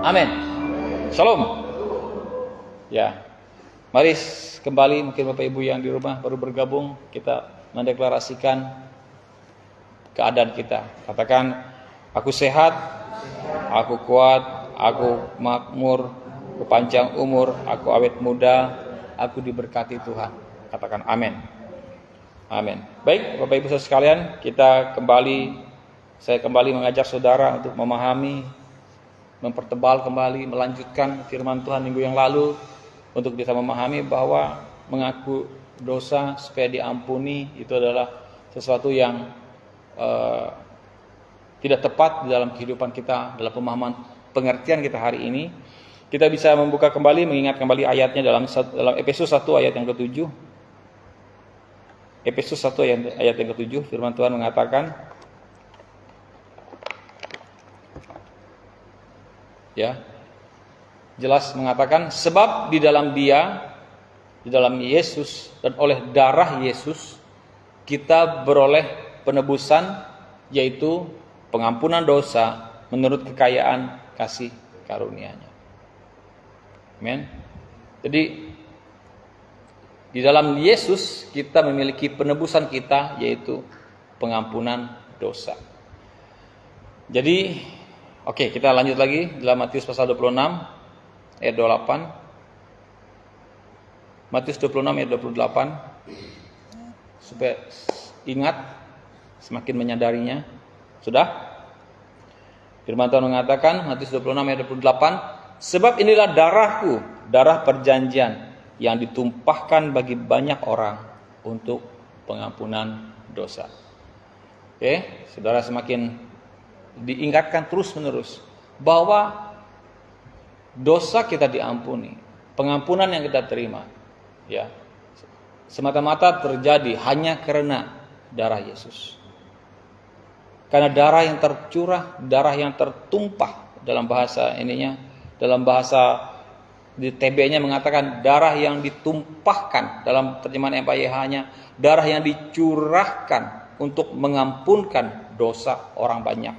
Amin. Shalom. Ya, mari kembali, mungkin Bapak Ibu yang di rumah baru bergabung, kita mendeklarasikan keadaan kita. Katakan, aku sehat, aku kuat, aku makmur, aku panjang umur, aku awet muda, aku diberkati Tuhan. Katakan amin. Amin. Baik, Bapak Ibu saudara sekalian, saya kembali mengajak saudara untuk memahami, mempertebal kembali, melanjutkan firman Tuhan minggu yang lalu, untuk bisa memahami bahwa mengaku dosa supaya diampuni itu adalah sesuatu yang tidak tepat di dalam kehidupan kita, dalam pemahaman pengertian kita hari ini. Kita bisa membuka kembali, mengingat kembali ayatnya dalam Efesus 1 ayat yang ke-7. Efesus 1 ayat yang ke-7, firman Tuhan mengatakan, ya, jelas mengatakan, sebab di dalam Dia, di dalam Yesus dan oleh darah Yesus kita beroleh penebusan, yaitu pengampunan dosa menurut kekayaan kasih karunia-Nya. Amin. Jadi di dalam Yesus kita memiliki penebusan kita, yaitu pengampunan dosa. Jadi oke, kita lanjut lagi dalam Matius pasal 26 ayat 28. Matius 26 ayat 28. Supaya ingat, semakin menyadarinya. Sudah? Firman Tuhan mengatakan, Matius 26 ayat 28, sebab inilah darahku, darah perjanjian yang ditumpahkan bagi banyak orang untuk pengampunan dosa. Oke, saudara, semakin diingatkan terus-menerus bahwa dosa kita diampuni, pengampunan yang kita terima, ya, semata-mata terjadi hanya karena darah Yesus. Karena darah yang tercurah, darah yang tertumpah, dalam bahasa ininya, dalam bahasa di TB-nya mengatakan darah yang ditumpahkan, dalam terjemahan MPYH-nya darah yang dicurahkan untuk mengampunkan dosa orang banyak.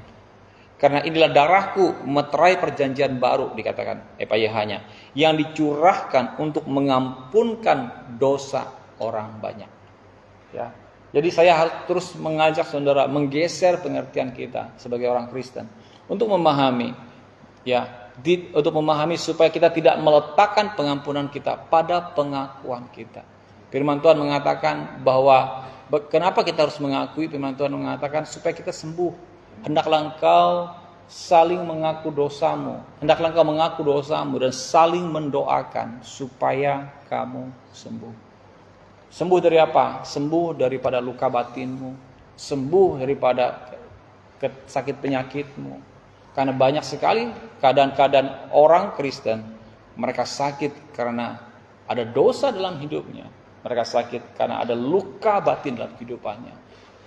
Karena inilah darahku, meterai perjanjian baru, dikatakan EPYH-nya, yang dicurahkan untuk mengampunkan dosa orang banyak. Ya. Jadi saya harus terus mengajak saudara menggeser pengertian kita sebagai orang Kristen untuk memahami, ya, untuk memahami supaya kita tidak meletakkan pengampunan kita pada pengakuan kita. Firman Tuhan mengatakan bahwa kenapa kita harus mengakui? Firman Tuhan mengatakan supaya kita sembuh. Hendaklah engkau saling mengaku dosamu. Hendaklah engkau mengaku dosamu dan saling mendoakan supaya kamu sembuh. Sembuh dari apa? Sembuh daripada luka batinmu. Sembuh daripada sakit penyakitmu. Karena banyak sekali keadaan-keadaan orang Kristen, mereka sakit karena ada dosa dalam hidupnya. Mereka sakit karena ada luka batin dalam kehidupannya.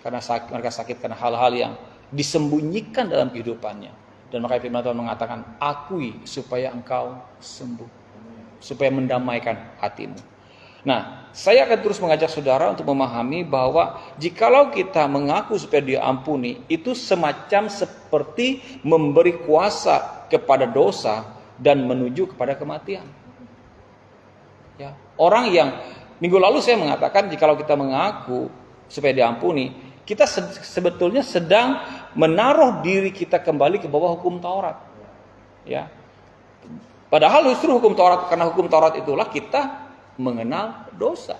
Mereka sakit karena hal-hal yang disembunyikan dalam kehidupannya. Dan makanya firman Tuhan mengatakan, akui supaya engkau sembuh, supaya mendamaikan hatimu. Nah, saya akan terus mengajak saudara untuk memahami bahwa jikalau kita mengaku supaya diampuni, itu semacam seperti memberi kuasa kepada dosa dan menuju kepada kematian. Ya, orang yang minggu lalu saya mengatakan, jikalau kita mengaku supaya diampuni, kita sebetulnya sedang menaruh diri kita kembali ke bawah hukum Taurat. Ya. Padahal justru hukum Taurat, karena hukum Taurat itulah kita mengenal dosa.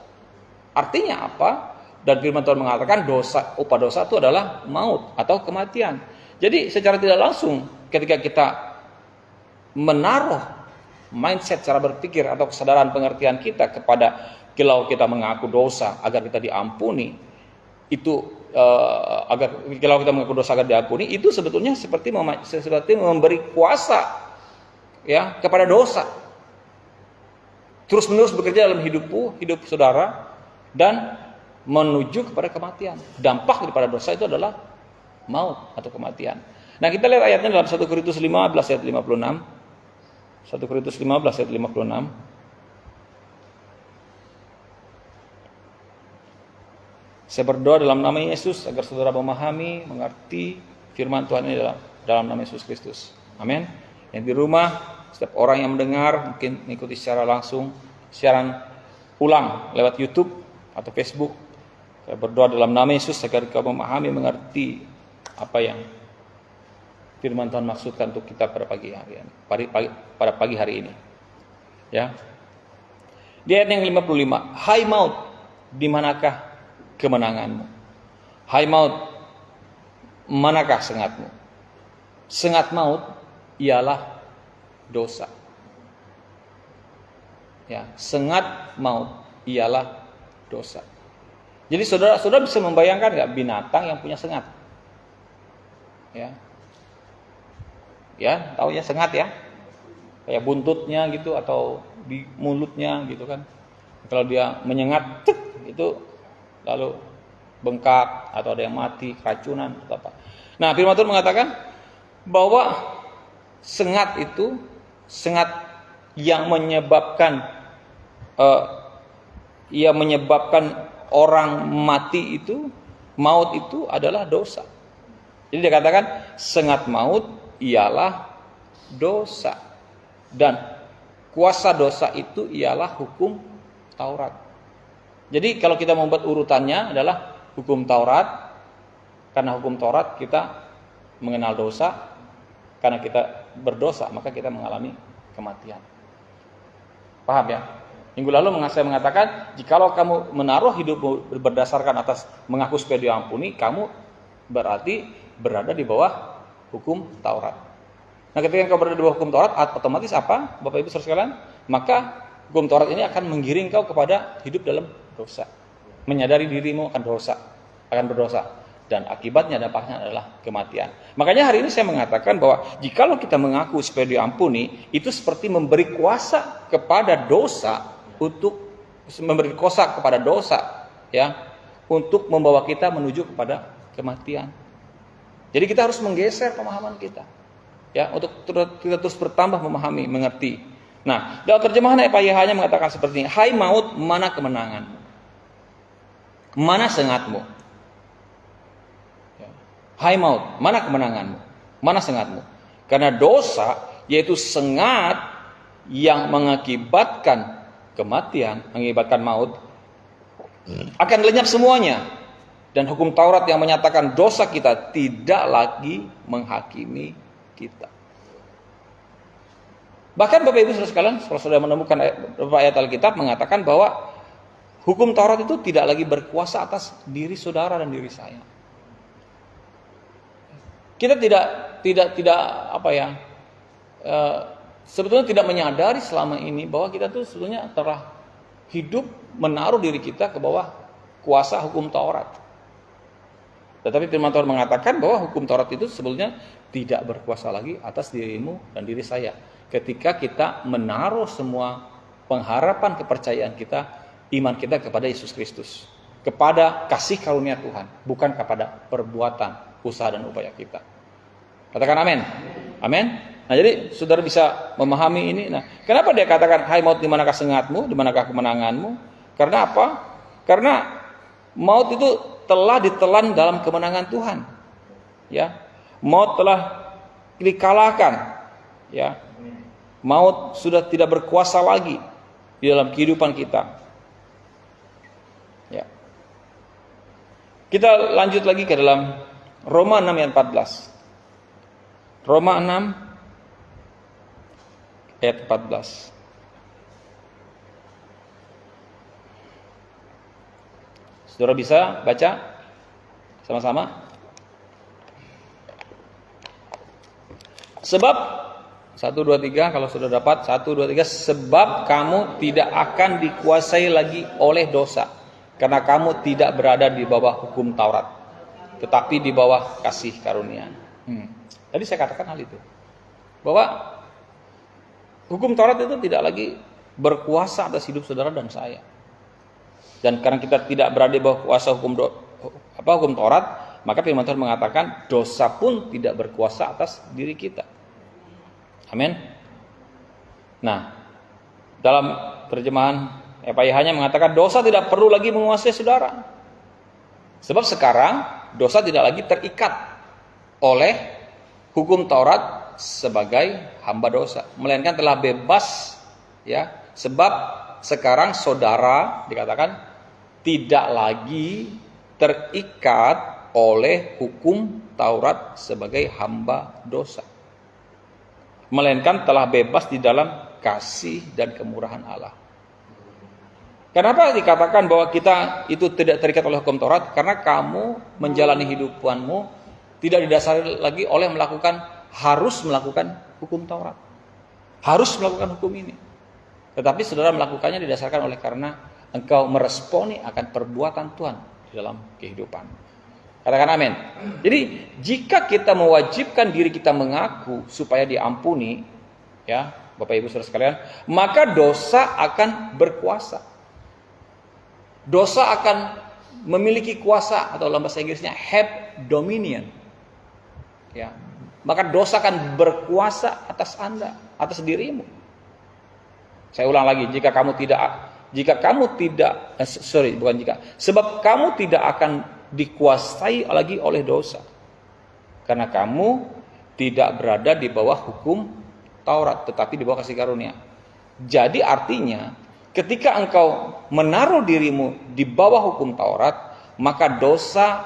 Artinya apa? Dan firman Tuhan mengatakan dosa, upah dosa itu adalah maut atau kematian. Jadi secara tidak langsung ketika kita menaruh mindset cara berpikir atau kesadaran pengertian kita kepada kalau kita mengaku dosa agar kita diampuni, itu kalau kita mengaku dosa agar diampuni, itu sebetulnya seperti memberi kuasa, ya, kepada dosa. Terus-menerus bekerja dalam hidup saudara dan menuju kepada kematian. Dampak daripada dosa itu adalah maut atau kematian. Nah, kita lihat ayatnya dalam 1 Korintus 15 ayat 56. 1 Korintus 15 ayat 56. Saya berdoa dalam nama Yesus agar saudara memahami, mengerti firman Tuhan ini dalam nama Yesus Kristus. Amin. Yang di rumah, setiap orang yang mendengar mungkin mengikuti secara langsung siaran ulang lewat YouTube atau Facebook. Saya berdoa dalam nama Yesus agar kau memahami, mengerti apa yang firman Tuhan maksudkan untuk kita pada pagi hari ini. Pada pagi hari ini. Ya. Di ayat yang 55, hai maut, di manakah kemenanganmu? Hai maut, manakah sengatmu? Sengat maut ialah dosa. Ya, sengat maut ialah dosa. Jadi saudara bisa membayangkan nggak binatang yang punya sengat? Ya, ya, tahu ya sengat ya? Kayak buntutnya gitu atau di mulutnya gitu kan? Kalau dia menyengat, itu lalu bengkak atau ada yang mati, keracunan atau apa. Nah, firman Tuhan mengatakan bahwa sengat itu, sengat yang menyebabkan orang mati itu, maut itu adalah dosa. Jadi dia katakan sengat maut ialah dosa. Dan kuasa dosa itu ialah hukum Taurat. Jadi kalau kita membuat urutannya adalah hukum Taurat, karena hukum Taurat kita mengenal dosa, karena kita berdosa maka kita mengalami kematian. Paham ya? Minggu lalu saya mengatakan, jikalau kamu menaruh hidupmu berdasarkan atas mengaku supaya diampuni, kamu berarti berada di bawah hukum Taurat. Nah, ketika kau berada di bawah hukum Taurat, otomatis apa, Bapak Ibu saudara sekalian? Maka hukum Taurat ini akan menggiring kau kepada hidup dalam dosa. Menyadari dirimu akan berdosa. Dan akibatnya, dampaknya adalah kematian. Makanya hari ini saya mengatakan bahwa jikalau kita mengaku supaya diampuni, itu seperti memberi kuasa kepada dosa, ya, untuk membawa kita menuju kepada kematian. Jadi kita harus menggeser pemahaman kita, ya, untuk kita terus bertambah memahami, mengerti. Nah, dalam terjemahan EPYH-nya mengatakan seperti ini, hai maut, mana kemenanganmu? Mana sengatmu? Ya. Hai maut, mana kemenanganmu? Mana sengatmu? Karena dosa, yaitu sengat yang mengakibatkan kematian, mengakibatkan maut, akan lenyap semuanya. Dan hukum Taurat yang menyatakan dosa kita tidak lagi menghakimi kita. Bahkan Bapak Ibu saudara sekalian, kalau sudah menemukan beberapa ayat Alkitab mengatakan bahwa hukum Taurat itu tidak lagi berkuasa atas diri saudara dan diri saya. Kita tidak apa ya? Sebetulnya tidak menyadari selama ini bahwa kita tuh sebetulnya telah hidup menaruh diri kita ke bawah kuasa hukum Taurat. Tetapi firman Tuhan mengatakan bahwa hukum Taurat itu sebetulnya tidak berkuasa lagi atas dirimu dan diri saya. Ketika kita menaruh semua pengharapan kepercayaan kita, iman kita kepada Yesus Kristus, kepada kasih karunia Tuhan, bukan kepada perbuatan, usaha dan upaya kita. Katakan amin. Amin. Nah, jadi saudara bisa memahami ini. Nah, kenapa dia katakan hai maut, di manakah sengatmu, di manakah kemenanganmu? Karena apa? Karena maut itu telah ditelan dalam kemenangan Tuhan. Ya. Maut telah dikalahkan. Ya. Maut sudah tidak berkuasa lagi di dalam kehidupan kita. Ya. Kita lanjut lagi ke dalam Roma 6 ayat 14. Roma 6 ayat 14. Saudara bisa baca sama-sama? Sebab 1, 2, 3, kalau sudah dapat 1, 2, 3, sebab kamu tidak akan dikuasai lagi oleh dosa, karena kamu tidak berada di bawah hukum Taurat, tetapi di bawah kasih karunia. Tadi saya katakan hal itu, bahwa hukum Taurat itu tidak lagi berkuasa atas hidup saudara dan saya. Dan karena kita tidak berada di bawah kuasa hukum Taurat, maka firman Tuhan mengatakan dosa pun tidak berkuasa atas diri kita. Amin. Nah, dalam terjemahan EPYH-nya mengatakan dosa tidak perlu lagi menguasai saudara. Sebab sekarang dosa tidak lagi terikat oleh hukum Taurat sebagai hamba dosa, melainkan telah bebas, ya. Sebab sekarang saudara dikatakan tidak lagi terikat oleh hukum Taurat sebagai hamba dosa, melainkan telah bebas di dalam kasih dan kemurahan Allah. Kenapa dikatakan bahwa kita itu tidak terikat oleh hukum Taurat? Karena kamu menjalani hidupanmu tidak didasari lagi oleh harus melakukan hukum Taurat, harus melakukan hukum ini. Tetapi saudara melakukannya didasarkan oleh karena engkau meresponi akan perbuatan Tuhan di dalam kehidupan. Katakan amin. Jadi jika kita mewajibkan diri kita mengaku supaya diampuni, ya Bapak Ibu Saudara sekalian, maka dosa akan berkuasa. Dosa akan memiliki kuasa, atau dalam bahasa Inggrisnya have dominion. Ya, maka dosa akan berkuasa atas Anda, atas dirimu. Saya ulang lagi, sebab kamu tidak akan dikuasai lagi oleh dosa, karena kamu tidak berada di bawah hukum Taurat, tetapi di bawah kasih karunia. Jadi artinya, ketika engkau menaruh dirimu di bawah hukum Taurat, maka dosa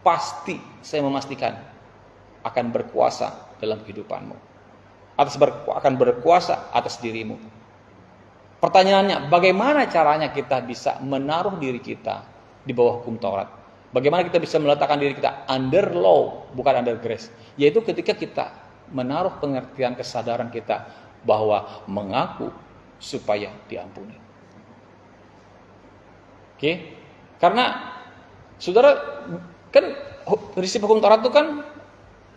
pasti, saya memastikan, akan berkuasa dalam kehidupanmu, akan berkuasa atas dirimu. Pertanyaannya, bagaimana caranya kita bisa menaruh diri kita di bawah hukum Taurat? Bagaimana kita bisa meletakkan diri kita under law, bukan under grace? Yaitu ketika kita menaruh pengertian kesadaran kita bahwa mengaku supaya diampuni. Oke? Karena saudara, kan prinsip hukum Taurat itu kan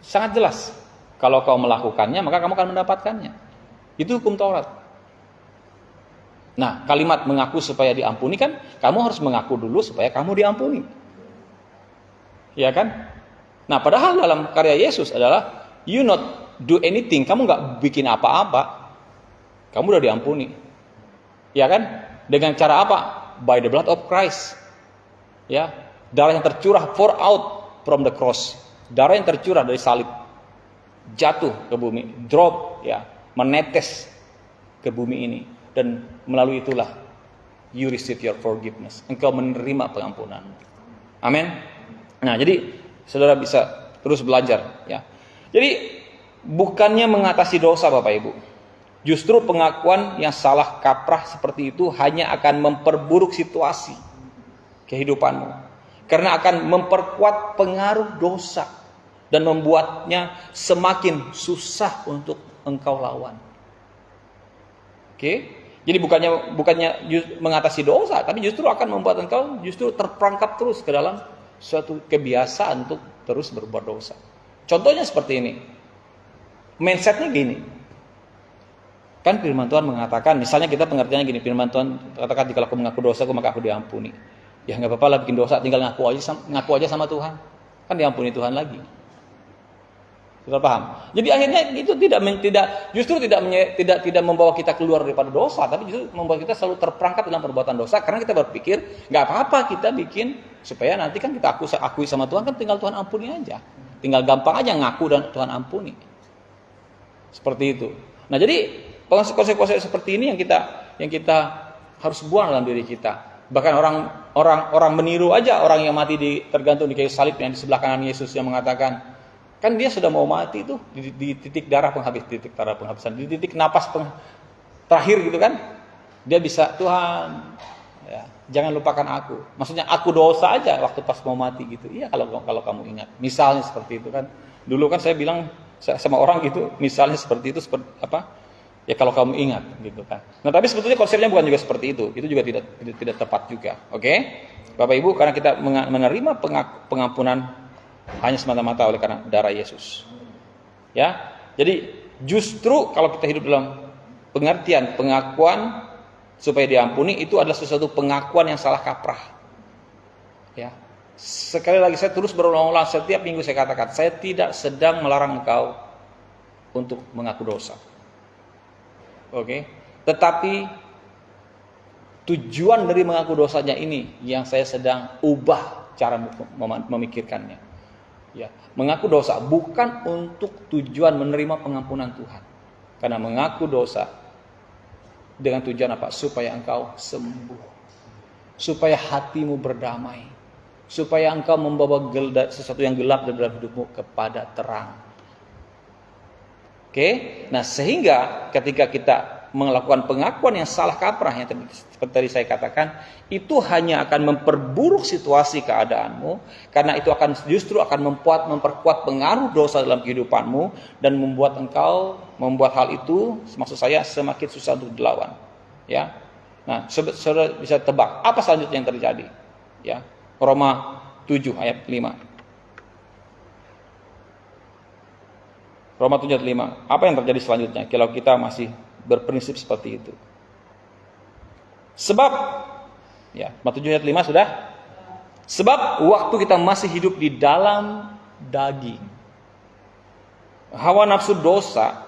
sangat jelas. Kalau kau melakukannya, maka kamu akan mendapatkannya. Itu hukum Taurat. Nah, kalimat mengaku supaya diampuni kan, kamu harus mengaku dulu supaya kamu diampuni. Ya kan? Nah, padahal dalam karya Yesus adalah you not do anything, kamu nggak bikin apa-apa, kamu udah diampuni. Ya kan? Dengan cara apa? By the blood of Christ. Ya, darah yang tercurah pour out from the cross. Darah yang tercurah dari salib jatuh ke bumi, drop, ya, menetes ke bumi ini, dan melalui itulah you receive your forgiveness. Engkau menerima pengampunan. Amin. Nah, jadi saudara bisa terus belajar, ya. Jadi bukannya mengatasi dosa, Bapak Ibu. Justru pengakuan yang salah kaprah seperti itu hanya akan memperburuk situasi kehidupanmu, karena akan memperkuat pengaruh dosa dan membuatnya semakin susah untuk engkau lawan. Oke? Jadi bukannya mengatasi dosa, tapi justru akan membuat engkau justru terperangkap terus ke dalam suatu kebiasaan untuk terus berbuat dosa. Contohnya seperti ini. Mindsetnya gini. Kan firman Tuhan mengatakan, misalnya kita pengertiannya gini, firman Tuhan katakan, jika aku mengaku dosa, maka aku diampuni. Ya nggak apa-apa lah bikin dosa, tinggal ngaku aja sama Tuhan. Kan diampuni Tuhan lagi. Sudah paham? Jadi akhirnya itu tidak membawa kita keluar daripada dosa, tapi justru membawa kita selalu terperangkap dalam perbuatan dosa, karena kita berpikir nggak apa-apa kita bikin supaya nanti kan kita akui sama Tuhan, kan tinggal Tuhan ampuni aja, tinggal gampang aja ngaku dan Tuhan ampuni. Seperti itu. Nah, jadi konsekuensi seperti ini yang kita harus buang dalam diri kita. Bahkan orang meniru aja orang yang mati tergantung di kayu salib yang di sebelah kanan Yesus, yang mengatakan, kan dia sudah mau mati tuh di titik darah penghabisan, di titik napas terakhir gitu kan. Dia bisa, Tuhan, ya, jangan lupakan aku. Maksudnya aku dosa aja waktu pas mau mati gitu. Iya, kalau kamu ingat. Misalnya seperti itu kan. Dulu kan saya bilang sama orang gitu, misalnya seperti itu, seperti apa? Ya kalau kamu ingat gitu kan. Nah, tapi sebetulnya konsepnya bukan juga seperti itu. Itu juga tidak tepat juga. Oke? Bapak Ibu, karena kita menerima pengampunan hanya semata-mata oleh karena darah Yesus. Ya. Jadi justru kalau kita hidup dalam pengertian pengakuan supaya diampuni, itu adalah sesuatu pengakuan yang salah kaprah. Ya. Sekali lagi saya terus berulang-ulang, setiap minggu saya katakan, saya tidak sedang melarang engkau untuk mengaku dosa. Oke. Tetapi tujuan dari mengaku dosanya ini yang saya sedang ubah cara memikirkannya. Ya, mengaku dosa bukan untuk tujuan menerima pengampunan Tuhan. Karena mengaku dosa dengan tujuan apa? Supaya engkau sembuh. Supaya hatimu berdamai. Supaya engkau membawa sesuatu yang gelap dalam hidupmu kepada terang. Oke? Nah, sehingga ketika kita melakukan pengakuan yang salah kaprah yang seperti tadi saya katakan, itu hanya akan memperburuk situasi keadaanmu, karena itu akan justru akan memperkuat pengaruh dosa dalam kehidupanmu dan membuat hal itu, maksud saya, semakin susah untuk dilawan. Ya. Nah, saudara bisa tebak apa selanjutnya yang terjadi? Ya. Roma 7 ayat 5. Roma 7 ayat 5. Apa yang terjadi selanjutnya kalau kita masih berprinsip seperti itu? Sebab, ya, Roma 7 ayat 5 sudah. Sebab waktu kita masih hidup di dalam daging, hawa nafsu dosa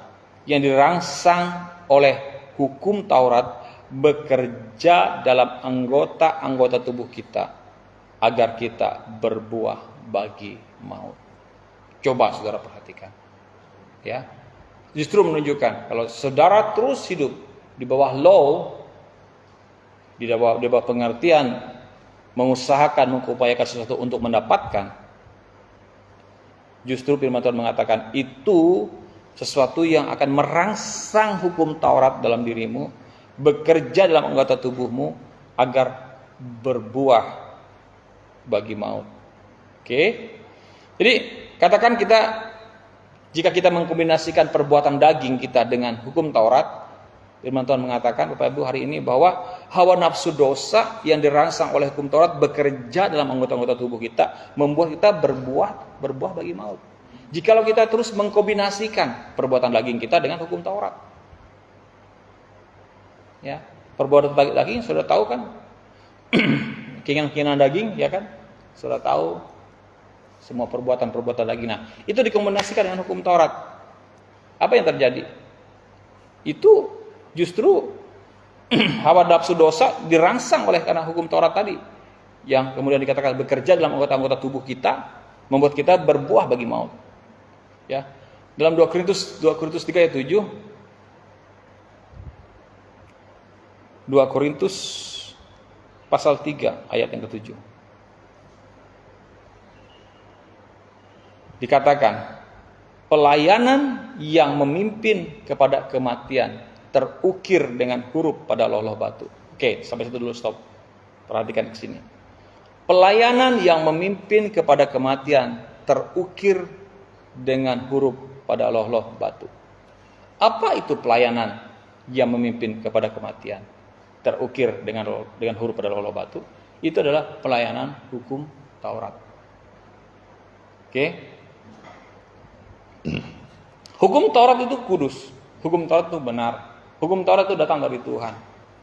yang dirangsang oleh hukum Taurat bekerja dalam anggota-anggota tubuh kita agar kita berbuah bagi maut. Coba saudara perhatikan. Ya. Justru menunjukkan kalau saudara terus hidup di bawah law, di bawah pengertian mengusahakan, mengupayakan sesuatu untuk mendapatkan, justru firman Tuhan mengatakan itu sesuatu yang akan merangsang hukum Taurat dalam dirimu, bekerja dalam anggota tubuhmu agar berbuah bagi maut. Oke? Jadi katakan jika kita mengkombinasikan perbuatan daging kita dengan hukum Taurat, firman Tuhan mengatakan Bapak Ibu hari ini bahwa hawa nafsu dosa yang dirangsang oleh hukum Taurat bekerja dalam anggota-anggota tubuh kita, membuat kita berbuah bagi maut. Jikalau kita terus mengkombinasikan perbuatan daging kita dengan hukum Taurat. Ya, perbuatan daging sudah tahu kan? Keinginan-keinginan daging, ya kan? Sudah tahu semua perbuatan-perbuatan daging. Nah, itu dikombinasikan dengan hukum Taurat. Apa yang terjadi? Itu justru hawa nafsu dosa dirangsang oleh karena hukum Taurat tadi, yang kemudian dikatakan bekerja dalam anggota-anggota tubuh kita, membuat kita berbuah bagi maut. Ya. Dalam 2 Korintus 3 ayat 7, 2 Korintus pasal 3 ayat yang ke-7. Dikatakan, pelayanan yang memimpin kepada kematian terukir dengan huruf pada loh-loh batu. Oke, sampai situ dulu, stop. Perhatikan ke sini. Pelayanan yang memimpin kepada kematian terukir dengan huruf pada loh-loh batu. Apa itu pelayanan yang memimpin kepada kematian terukir dengan huruf pada loh-loh batu? Itu adalah pelayanan hukum Taurat. Oke. Hukum Taurat itu kudus. Hukum Taurat itu benar. Hukum Taurat itu datang dari Tuhan.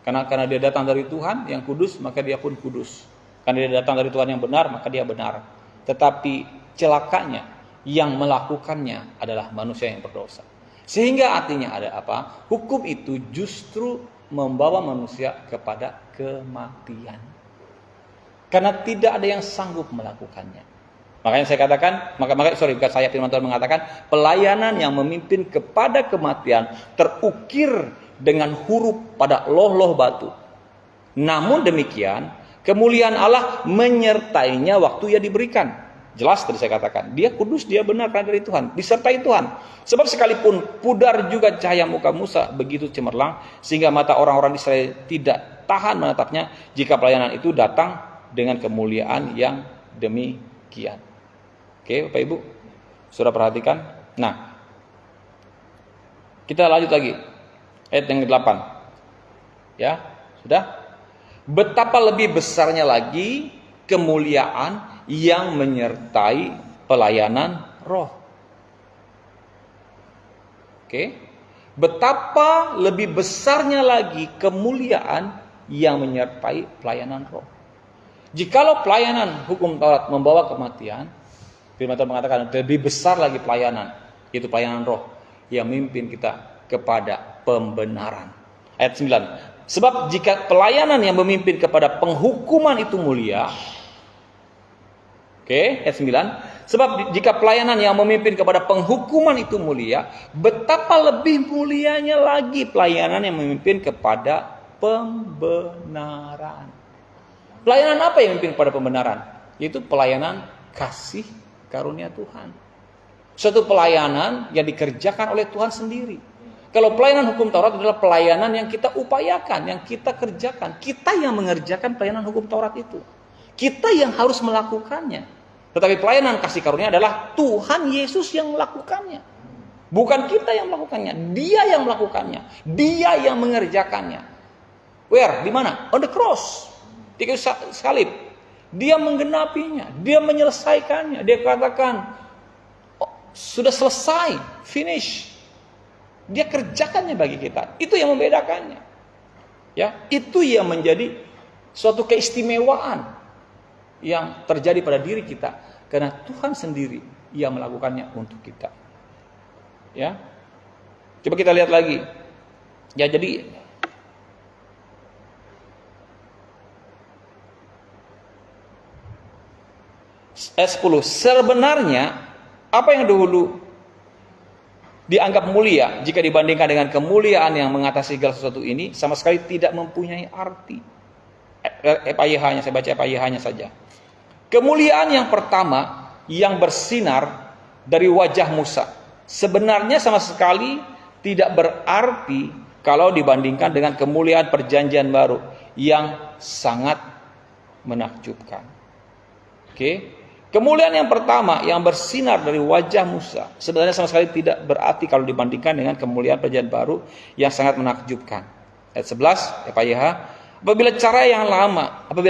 Karena dia datang dari Tuhan yang kudus, maka dia pun kudus. Karena dia datang dari Tuhan yang benar, maka dia benar. Tetapi celakanya yang melakukannya adalah manusia yang berdosa. Sehingga artinya ada apa? Hukum itu justru membawa manusia kepada kematian. Karena tidak ada yang sanggup melakukannya. Makanya saya katakan, bukan saya, firman Tuhan mengatakan, pelayanan yang memimpin kepada kematian terukir dengan huruf pada loh-loh batu. Namun demikian, kemuliaan Allah menyertainya waktu ia diberikan. Jelas tadi saya katakan, dia kudus, dia benar karena dari Tuhan, disertai Tuhan. Sebab sekalipun pudar juga cahaya muka Musa begitu cemerlang, sehingga mata orang-orang Israel tidak tahan menatapnya, jika pelayanan itu datang dengan kemuliaan yang demikian. Oke, Bapak Ibu, sudah perhatikan. Nah, kita lanjut lagi. Ayat yang ke-8. Ya, sudah. Betapa lebih besarnya lagi kemuliaan yang menyertai pelayanan roh. Oke. Betapa lebih besarnya lagi kemuliaan yang menyertai pelayanan roh. Jikalau pelayanan hukum Taurat membawa kematian, firman Tuhan mengatakan lebih besar lagi pelayanan, yaitu pelayanan roh yang memimpin kita kepada pembenaran. Ayat 9. Sebab jika pelayanan yang memimpin kepada penghukuman itu mulia, oke, ayat 9. Sebab jika pelayanan yang memimpin kepada penghukuman itu mulia, betapa lebih mulianya lagi pelayanan yang memimpin kepada pembenaran. Pelayanan apa yang memimpin kepada pembenaran? Yaitu pelayanan kasih karunia Tuhan. Suatu pelayanan yang dikerjakan oleh Tuhan sendiri. Kalau pelayanan hukum Taurat adalah pelayanan yang kita upayakan, yang kita kerjakan. Kita yang mengerjakan pelayanan hukum Taurat itu. Kita yang harus melakukannya. Tetapi pelayanan kasih karunia adalah Tuhan Yesus yang melakukannya. Bukan kita yang melakukannya. Dia yang melakukannya. Dia yang mengerjakannya. Where? Di mana? On the cross. Di kayu salib. Dia menggenapinya. Dia menyelesaikannya. Dia katakan, oh, sudah selesai. Finish. Dia kerjakannya bagi kita. Itu yang membedakannya. Ya, itu yang menjadi suatu keistimewaan yang terjadi pada diri kita karena Tuhan sendiri yang melakukannya untuk kita. Ya. Coba kita lihat lagi. Ya, jadi ayat 10, sebenarnya apa yang dahulu dianggap mulia jika dibandingkan dengan kemuliaan yang mengatasi segala sesuatu ini sama sekali tidak mempunyai arti. FAYH-nya, saya baca FAYH-nya saja. Kemuliaan yang pertama yang bersinar dari wajah Musa sebenarnya sama sekali tidak berarti kalau dibandingkan dengan kemuliaan perjanjian baru yang sangat menakjubkan. Oke. Kemuliaan yang pertama yang bersinar dari wajah Musa sebenarnya sama sekali tidak berarti kalau dibandingkan dengan kemuliaan perjanjian baru yang sangat menakjubkan. Ayat 11, FAYH, apabila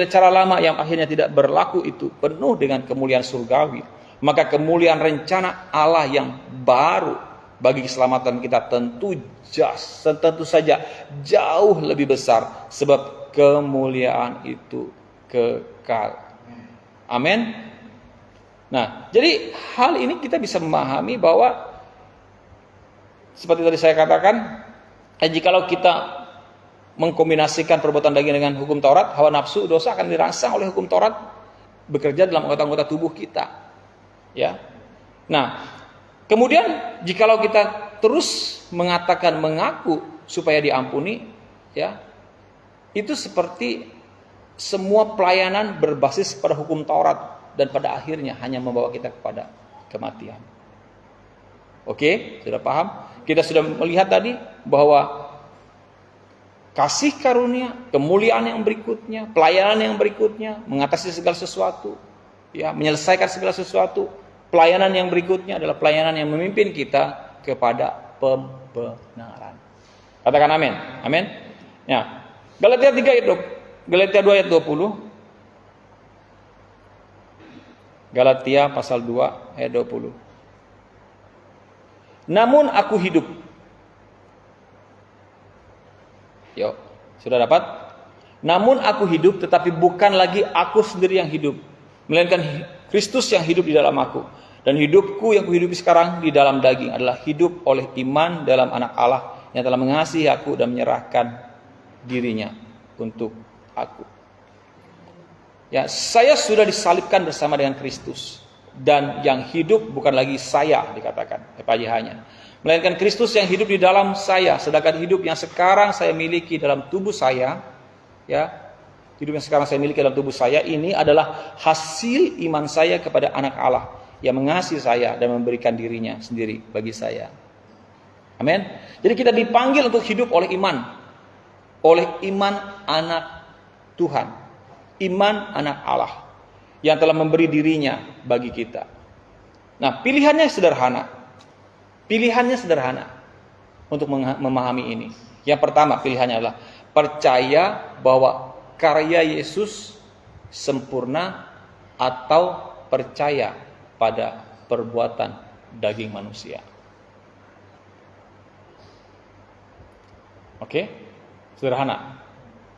cara lama yang akhirnya tidak berlaku itu penuh dengan kemuliaan surgawi, maka kemuliaan rencana Allah yang baru bagi keselamatan kita tentu saja jauh lebih besar sebab kemuliaan itu kekal. Amin. Nah, jadi hal ini kita bisa memahami bahwa seperti tadi saya katakan, jikalau kita mengkombinasikan perbuatan daging dengan hukum Taurat, hawa nafsu, dosa akan dirangsang oleh hukum Taurat bekerja dalam anggota-anggota tubuh kita. Ya. Nah, kemudian jikalau kita terus mengatakan mengaku supaya diampuni, ya, itu seperti semua pelayanan berbasis pada hukum Taurat. Dan pada akhirnya hanya membawa kita kepada kematian. Oke, sudah paham? Kita sudah melihat tadi bahwa kasih karunia, kemuliaan yang berikutnya, pelayanan yang berikutnya, mengatasi segala sesuatu, ya, menyelesaikan segala sesuatu. Pelayanan yang berikutnya adalah pelayanan yang memimpin kita kepada pembenaran. Katakan amin. Amin. Ya. Galatia 2 ayat 20. Galatia pasal 2 ayat 20. Namun aku hidup. Yuk, sudah dapat? Namun aku hidup, tetapi bukan lagi aku sendiri yang hidup, melainkan Kristus yang hidup di dalam aku. Dan hidupku yang kuhidupi sekarang di dalam daging adalah hidup oleh iman dalam Anak Allah yang telah mengasihi aku dan menyerahkan dirinya untuk aku. Ya, saya sudah disalibkan bersama dengan Kristus, dan yang hidup bukan lagi saya, dikatakan FAYH-nya, melainkan Kristus yang hidup di dalam saya. Sedangkan hidup yang sekarang saya miliki dalam tubuh saya, ya, hidup yang sekarang saya miliki dalam tubuh saya ini adalah hasil iman saya kepada Anak Allah yang mengasihi saya dan memberikan dirinya sendiri bagi saya. Amin. Jadi kita dipanggil untuk hidup oleh iman anak Tuhan. Iman anak Allah yang telah memberi dirinya bagi kita. Nah, pilihannya sederhana. Pilihannya sederhana untuk memahami ini. Yang pertama pilihannya adalah percaya bahwa karya Yesus sempurna atau percaya pada perbuatan daging manusia. Oke? Sederhana.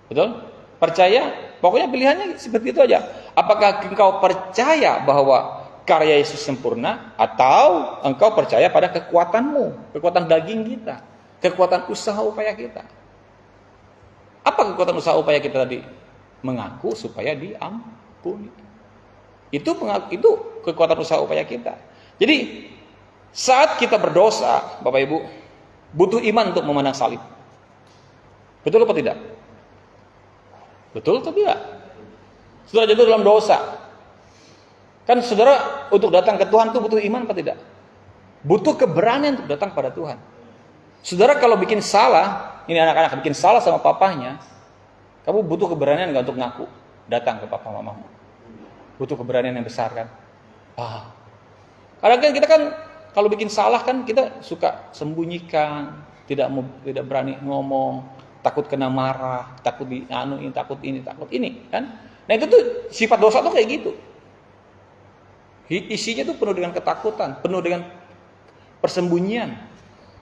Betul? Percaya, pokoknya pilihannya seperti itu aja. Apakah engkau percaya bahwa karya Yesus sempurna, atau engkau percaya pada kekuatanmu, kekuatan daging kita, kekuatan usaha upaya kita? Apa kekuatan usaha upaya kita tadi? Mengaku supaya diampuni. Itu kekuatan usaha upaya kita. Jadi saat kita berdosa, Bapak Ibu, butuh iman untuk memandang salib. Betul apa tidak? Betul atau tidak? Saudara jatuh dalam dosa. Kan saudara untuk datang ke Tuhan itu butuh iman apa tidak? Butuh keberanian untuk datang pada Tuhan. Saudara kalau bikin salah, ini anak-anak bikin salah sama papahnya, kamu butuh keberanian nggak untuk ngaku datang ke papa mamamu? Butuh keberanian yang besar kan? Kadang kan kita kan kalau bikin salah kan kita suka sembunyikan, tidak berani ngomong, takut kena marah, takut takut ini kan? Nah itu tuh sifat dosa tuh kayak gitu. Isinya tuh penuh dengan ketakutan, penuh dengan persembunyian,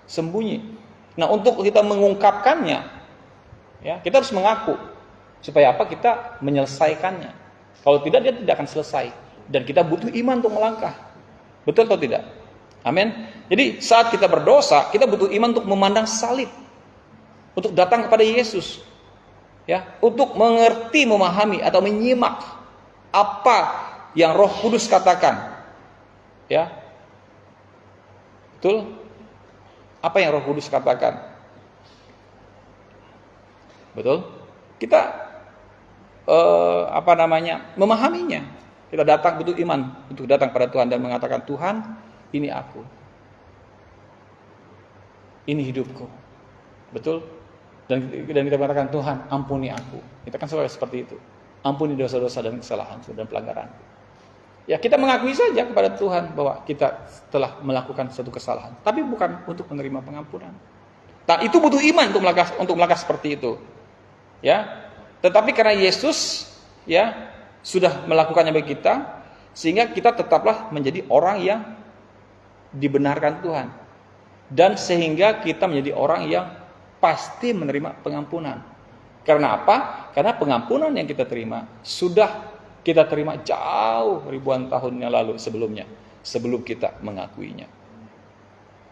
sembunyi. Nah untuk kita mengungkapkannya, ya kita harus mengaku supaya apa? Kita menyelesaikannya. Kalau tidak dia tidak akan selesai dan kita butuh iman untuk melangkah. Betul atau tidak? Amin. Jadi saat kita berdosa, kita butuh iman untuk memandang salib, untuk datang kepada Yesus, ya, untuk mengerti, memahami atau menyimak apa yang Roh Kudus katakan, ya, betul? Apa yang Roh Kudus katakan? Betul? Kita memahaminya. Kita datang butuh iman untuk datang pada Tuhan dan mengatakan, Tuhan, ini aku, ini hidupku, betul? Dan kita mengatakan, Tuhan, ampuni aku. Kita kan selalu seperti itu. Ampuni dosa-dosa dan kesalahanku dan pelanggaranku. Ya kita mengakui saja kepada Tuhan bahwa kita telah melakukan suatu kesalahan, tapi bukan untuk menerima pengampunan. Nah, itu butuh iman untuk melangkah seperti itu. Ya. Tetapi karena Yesus ya sudah melakukannya bagi kita, sehingga kita tetaplah menjadi orang yang dibenarkan Tuhan. Dan sehingga kita menjadi orang yang pasti menerima pengampunan. Karena apa? Karena pengampunan yang kita terima sudah kita terima jauh ribuan tahun yang lalu sebelum kita mengakuinya.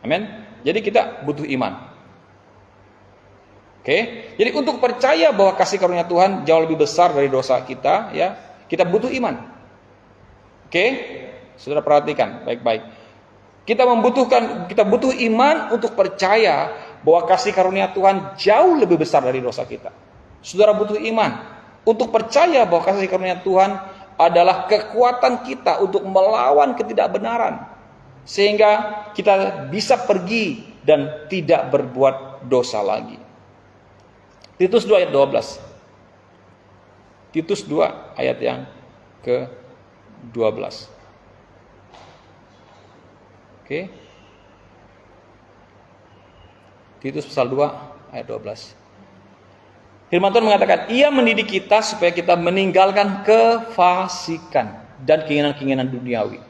Amin. Jadi kita butuh iman. Oke. Jadi untuk percaya bahwa kasih karunia Tuhan jauh lebih besar dari dosa kita, ya, kita butuh iman. Oke? Saudara perhatikan baik-baik. Kita butuh iman untuk percaya bahwa kasih karunia Tuhan jauh lebih besar dari dosa kita. Saudara butuh iman untuk percaya bahwa kasih karunia Tuhan adalah kekuatan kita untuk melawan ketidakbenaran, sehingga kita bisa pergi dan tidak berbuat dosa lagi. Titus 2 ayat 12. Titus 2 ayat yang ke-12. Oke. Titus pasal 2 ayat 12. Firman Tuhan mengatakan, Ia mendidik kita supaya kita meninggalkan kefasikan dan keinginan-keinginan duniawi,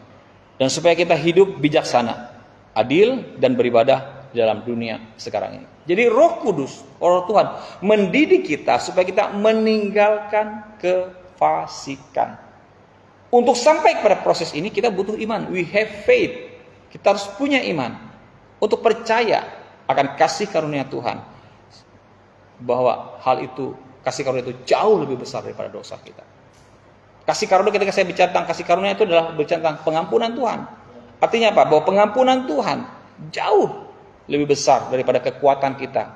dan supaya kita hidup bijaksana, adil, dan beribadah di dalam dunia sekarang ini. Jadi Roh Kudus, Roh Tuhan mendidik kita supaya kita meninggalkan kefasikan. Untuk sampai kepada proses ini kita butuh iman. We have faith. Kita harus punya iman untuk percaya akan kasih karunia Tuhan, bahwa kasih karunia itu jauh lebih besar daripada dosa kita. Kasih karunia, ketika saya bicara tentang kasih karunia, itu adalah bicara tentang pengampunan Tuhan. Artinya apa? Bahwa pengampunan Tuhan jauh lebih besar daripada kekuatan kita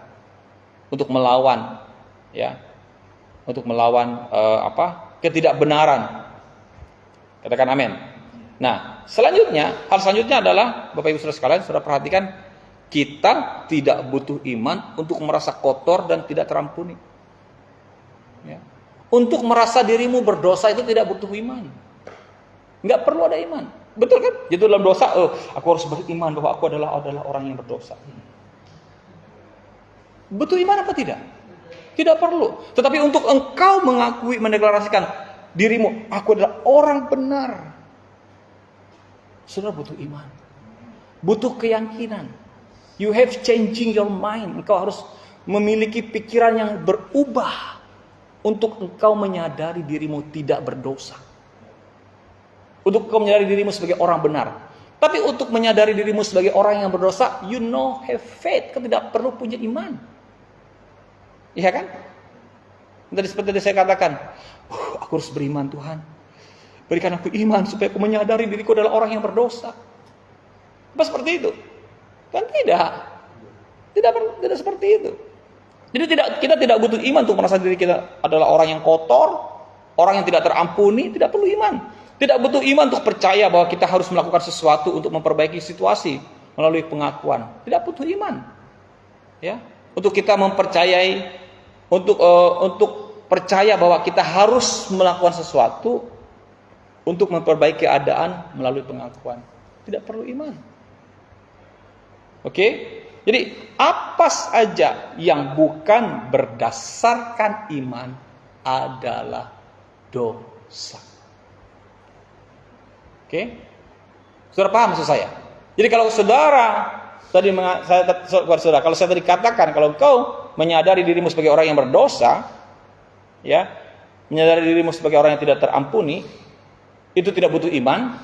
untuk melawan, ya, untuk melawan ketidakbenaran. Katakan amin. Nah, hal selanjutnya adalah, Bapak Ibu Saudara sekalian, saudara perhatikan, kita tidak butuh iman untuk merasa kotor dan tidak terampuni. Ya. Untuk merasa dirimu berdosa itu tidak butuh iman. Nggak perlu ada iman. Betul kan? Jadi dalam dosa, aku harus beriman bahwa aku adalah orang yang berdosa. Butuh iman apa tidak? Tidak perlu. Tetapi untuk engkau mengakui, mendeklarasikan dirimu, aku adalah orang benar, saudara butuh iman. Butuh keyakinan. You have changing your mind. Engkau harus memiliki pikiran yang berubah untuk engkau menyadari dirimu tidak berdosa. Untuk engkau menyadari dirimu sebagai orang benar. Tapi untuk menyadari dirimu sebagai orang yang berdosa, have faith. Kau tidak perlu punya iman. Iya kan? Tadi seperti saya katakan, aku harus beriman Tuhan. berikan aku iman supaya aku menyadari diriku adalah orang yang berdosa. Apa seperti itu? Kan tidak. Tidak seperti itu. Jadi kita tidak butuh iman untuk merasa diri kita adalah orang yang kotor, orang yang tidak terampuni, tidak perlu iman. Tidak butuh iman untuk percaya bahwa kita harus melakukan sesuatu untuk memperbaiki situasi melalui pengakuan. Tidak butuh iman. Ya, untuk kita mempercayai untuk percaya bahwa kita harus melakukan sesuatu untuk memperbaiki keadaan melalui pengakuan. Tidak perlu iman. Oke? Jadi apa saja yang bukan berdasarkan iman adalah dosa. Oke? Saudara paham maksud saya? Jadi kalau saudara kalau saya tadi katakan kalau engkau menyadari dirimu sebagai orang yang berdosa, ya, menyadari dirimu sebagai orang yang tidak terampuni, itu tidak butuh iman.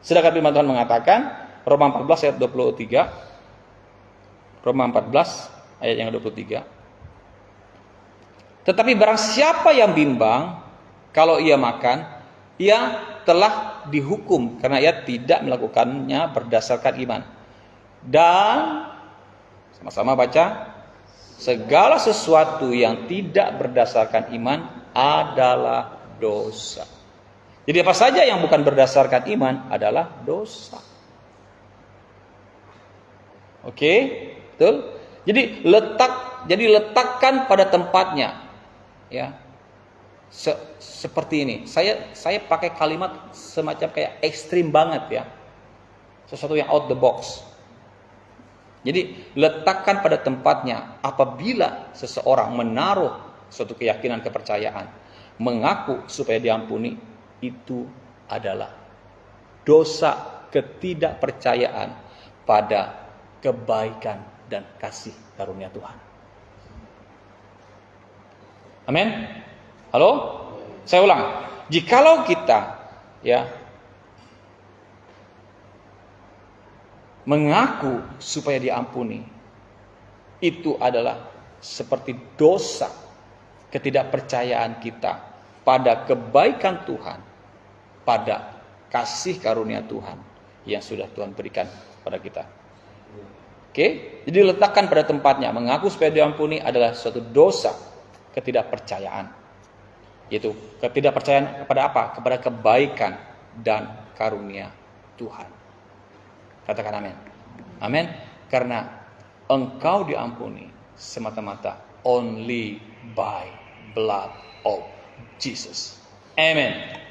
Sedangkan firman Tuhan mengatakan Roma 14 ayat 23. Roma 14 ayat yang 23. Tetapi barang siapa yang bimbang kalau ia makan, ia telah dihukum karena ia tidak melakukannya berdasarkan iman. Dan sama-sama baca, segala sesuatu yang tidak berdasarkan iman adalah dosa. Jadi apa saja yang bukan berdasarkan iman adalah dosa. Oke, betul? Jadi letakkan pada tempatnya. Ya. Seperti ini. Saya pakai kalimat semacam kayak ekstrim banget ya. Sesuatu yang out the box. Jadi letakkan pada tempatnya apabila seseorang menaruh suatu keyakinan kepercayaan, mengaku supaya diampuni, itu adalah dosa ketidakpercayaan pada kebaikan dan kasih karunia Tuhan. Amin. Halo? Saya ulang. Jikalau kita ya mengaku supaya diampuni, itu adalah seperti dosa ketidakpercayaan kita pada kebaikan Tuhan, pada kasih karunia Tuhan yang sudah Tuhan berikan pada kita. Oke, jadi letakkan pada tempatnya. Mengaku supaya diampuni adalah suatu dosa ketidakpercayaan. Yaitu ketidakpercayaan kepada apa? Kepada kebaikan dan karunia Tuhan. Katakan amin. Amin. Karena engkau diampuni semata-mata only by blood of Jesus. Amen.